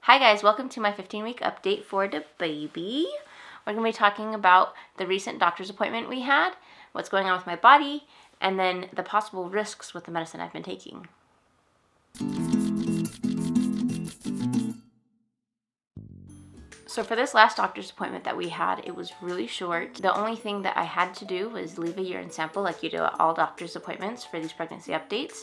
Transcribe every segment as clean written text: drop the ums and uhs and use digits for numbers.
Hi guys, welcome to my 15-week update for the baby. We're going to be talking about the recent doctor's appointment we had, what's going on with my body, and then the possible risks with the medicine I've been taking. So for this last doctor's appointment that we had, it was really short. The only thing that I had to do was leave a urine sample like you do at all doctor's appointments for these pregnancy updates.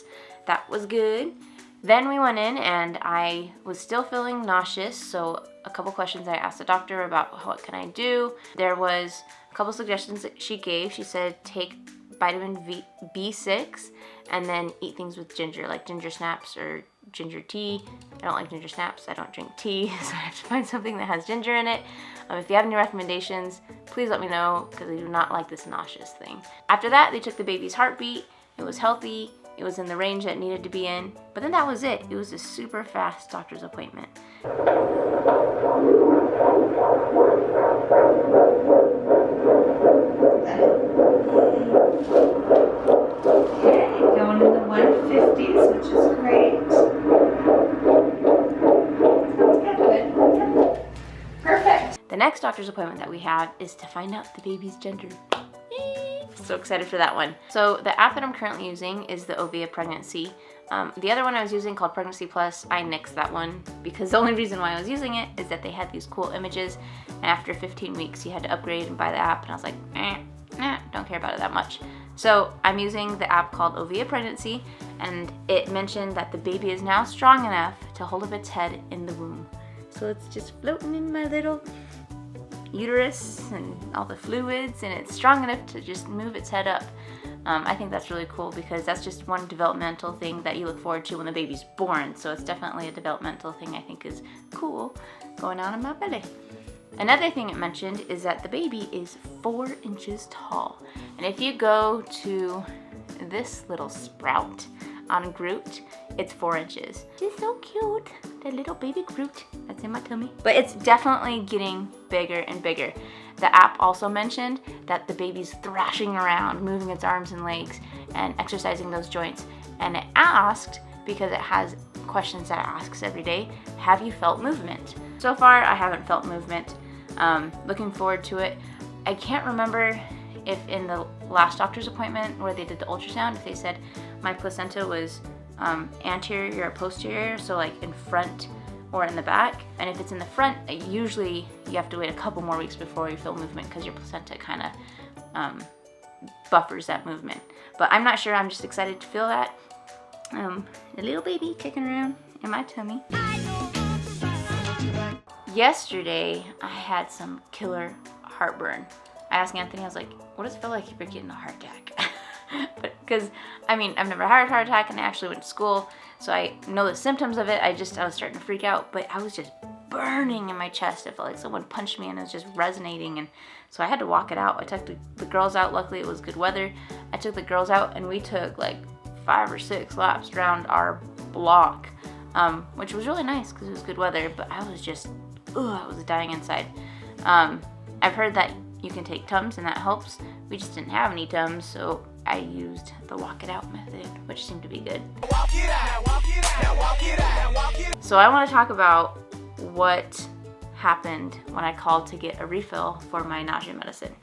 That was good. Then we went in and I was still feeling nauseous, so a couple questions I asked the doctor about what can I do. There was a couple suggestions that she gave. She said take vitamin B6 and then eat things with ginger, like ginger snaps or ginger tea. I don't like ginger snaps, I don't drink tea, so I have to find something that has ginger in it. If you have any recommendations, please let me know, because I do not like this nauseous thing. After that, they took the baby's heartbeat. It was healthy. It was in the range that it needed to be in. But then that was it. It was a super fast doctor's appointment. Okay, going in the 150s, which is great. Sounds good. Perfect. The next doctor's appointment that we have is to find out the baby's gender. So excited for that one. So the app that I'm currently using is the Ovia Pregnancy. The other one I was using called Pregnancy Plus, I nixed that one because the only reason why I was using it is that they had these cool images, and after 15 weeks you had to upgrade and buy the app, and I was like, don't care about it that much. So I'm using the app called Ovia Pregnancy, and it mentioned that the baby is now strong enough to hold up its head in the womb. So it's just floating in my little uterus and all the fluids, and it's strong enough to just move its head up. I think that's really cool because that's just one developmental thing that you look forward to when the baby's born. So it's definitely a developmental thing I think is cool going on in my belly. Another thing it mentioned is that the baby is 4 inches tall. And if you go to this little sprout on Groot, it's 4 inches. She's so cute, the little baby Groot that's in my tummy. But it's definitely getting bigger and bigger. The app also mentioned that the baby's thrashing around, moving its arms and legs and exercising those joints. And it asked, because it has questions that it asks every day, have you felt movement? So far, I haven't felt movement. Looking forward to it. I can't remember if in the last doctor's appointment where they did the ultrasound, if they said my placenta was anterior or posterior, so like in front or in the back. And if it's in the front, usually you have to wait a couple more weeks before you feel movement because your placenta kind of buffers that movement. But I'm not sure, I'm just excited to feel that. The little baby kicking around in my tummy. Yesterday, I had some killer heartburn. I asked Anthony, I was like, what does it feel like if you're getting a heart attack? But because, I've never had a heart attack, and I actually went to school, so I know the symptoms of it. I was starting to freak out, but I was just burning in my chest. It felt like someone punched me and it was just resonating, and so I had to walk it out. I took the girls out. Luckily, it was good weather. I took the girls out, and we took like 5 or 6 laps around our block, which was really nice because it was good weather, but I was just, I was dying inside. I've heard that you can take Tums and that helps. We just didn't have any Tums, so I used the walk it out method, which seemed to be good. So I want to talk about what happened when I called to get a refill for my nausea medicine.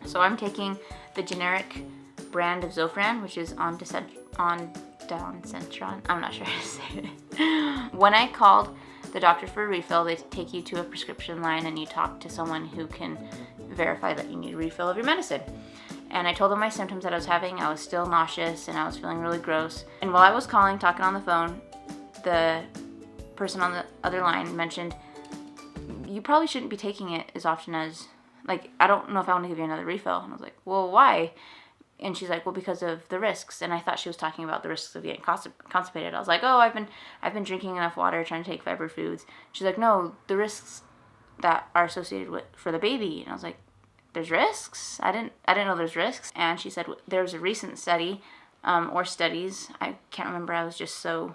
So I'm taking the generic brand of Zofran, which is Ondansetron. I'm not sure how to say it. When I called the doctor for a refill, they take you to a prescription line and you talk to someone who can verify that you need a refill of your medicine. And I told them my symptoms that I was having. I was still nauseous and I was feeling really gross. And while I was talking on the phone, the person on the other line mentioned, you probably shouldn't be taking it as often as, like, I don't know if I want to give you another refill. And I was like, well, why? And she's like, well, because of the risks. And I thought she was talking about the risks of getting constipated. I was like, oh, I've been drinking enough water, trying to take fiber foods. She's like, no, the risks that are associated with for the baby. And I was like, there's risks? I didn't know there's risks. And she said there was a recent study or studies. I can't remember. I was kind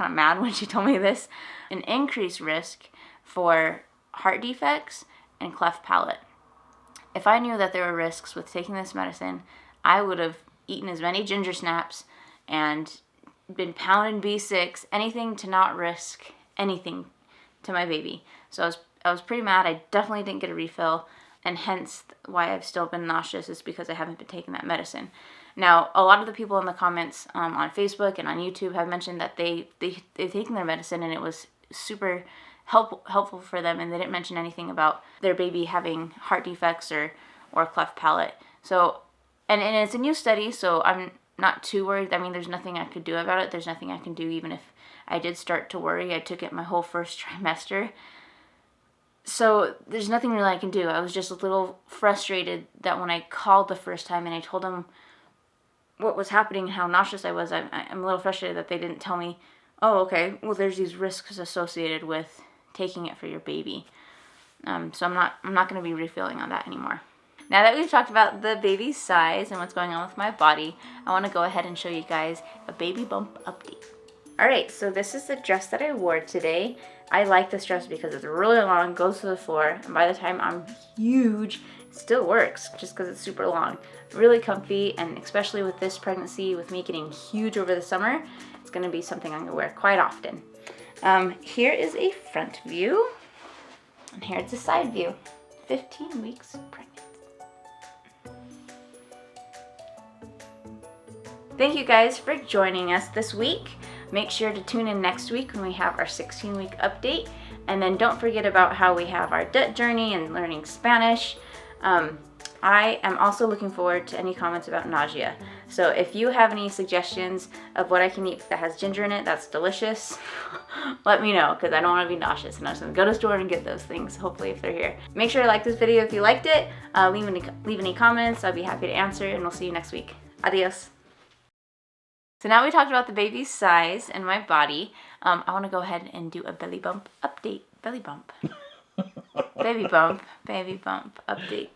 of mad when she told me this. An increased risk for heart defects and cleft palate. If I knew that there were risks with taking this medicine, I would have eaten as many ginger snaps and been pounding B6, anything to not risk anything to my baby. So I was pretty mad. I definitely didn't get a refill, and hence why I've still been nauseous is because I haven't been taking that medicine. Now, a lot of the people in the comments on Facebook and on YouTube have mentioned that they've taken their medicine and it was super helpful for them, and they didn't mention anything about their baby having heart defects or cleft palate. So, and it's a new study, so I'm not too worried. I mean, there's nothing I could do about it. There's nothing I can do even if I did start to worry. I took it my whole first trimester. So there's nothing really I can do. I was just a little frustrated that when I called the first time and I told them what was happening and how nauseous I was, I'm a little frustrated that they didn't tell me, oh, okay, well, there's these risks associated with taking it for your baby. So I'm not going to be refilling on that anymore. Now that we've talked about the baby's size and what's going on with my body, I want to go ahead and show you guys a baby bump update. Alright, so this is the dress that I wore today. I like this dress because it's really long, goes to the floor, and by the time I'm huge, it still works just because it's super long. Really comfy, and especially with this pregnancy, with me getting huge over the summer, it's going to be something I'm going to wear quite often. Here is a front view, and here's a side view. 15 weeks pregnant. Thank you guys for joining us this week. Make sure to tune in next week when we have our 16-week update. And then don't forget about how we have our debt journey and learning Spanish. I am also looking forward to any comments about nausea. So if you have any suggestions of what I can eat that has ginger in it that's delicious, let me know, because I don't want to be nauseous and I'm just going to go to the store and get those things, hopefully, if they're here. Make sure to like this video if you liked it. Leave any comments. I'll be happy to answer, and we'll see you next week. Adios. So now we talked about the baby's size and my body. I want to go ahead and do a belly bump update. Belly bump. Baby bump update.